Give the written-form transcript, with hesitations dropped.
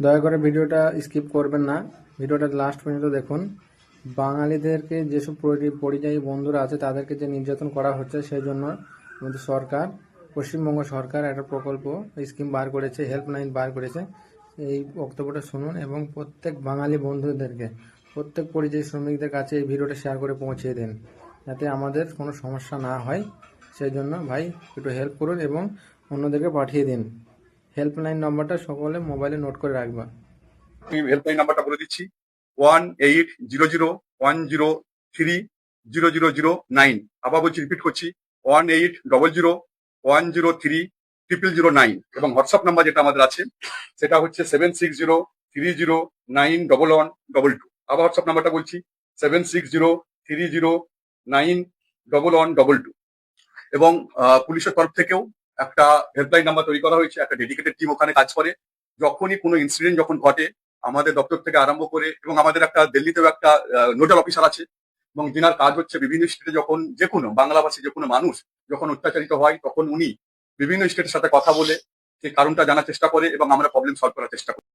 দয়া করে ভিডিওটা স্কিপ করবেন না, ভিডিওটা লাস্ট পর্যন্ত দেখুন। বাঙালিদেরকে যেসব পরিযায়ী বন্ধুরা আছে তাদেরকে যে নির্যাতন করা হচ্ছে, সেই জন্য আমাদের সরকার, পশ্চিমবঙ্গ সরকার একটা প্রকল্প স্কিম বার করেছে, হেল্পলাইন বার করেছে। এই বক্তব্যটা শুনুন এবং প্রত্যেক বাঙালি বন্ধুদেরকে, প্রত্যেক পরিযায়ী শ্রমিকদের কাছে এই ভিডিওটা শেয়ার করে পৌঁছে দিন, যাতে আমাদের কোনো সমস্যা না হয়। সেই জন্য ভাই একটু হেল্প করুন এবং অন্যদেরকে পাঠিয়ে দিন। হেল্পলাইন নম্বরটা সকলে মোবাইলে নোট করে রাখবা। আমি হেল্পলাইন নাম্বারটা বলে দিচ্ছি 1800130009। আবার বলছি, রিপিট করছি 1800103009। এবং হোয়াটসঅ্যাপ নাম্বার যেটা আমাদের আছে সেটা হচ্ছে 7603091122। আবার হোয়াটসঅ্যাপ নাম্বারটা বলছি 7603091122। এবং পুলিশের তরফ থেকেও একটা হেল্পলাইন নাম্বার তৈরি করা হয়েছে, একটা ডেডিকেটেড টিম ওখানে কাজ করে। যখনই কোনো ইনসিডেন্ট যখন ঘটে, আমাদের দপ্তর থেকে আরম্ভ করে, এবং আমাদের একটা দিল্লিতেও একটা নোডাল অফিসার আছে, এবং যিনার কাজ হচ্ছে বিভিন্ন স্টেটে যখন যে কোনো বাংলাভাষী যে কোনো মানুষ যখন অত্যাচারিত হয়, তখন উনি বিভিন্ন স্টেটের সাথে কথা বলে সেই কারণটা জানার চেষ্টা করে এবং আমরা প্রবলেম সলভ করার চেষ্টা করি।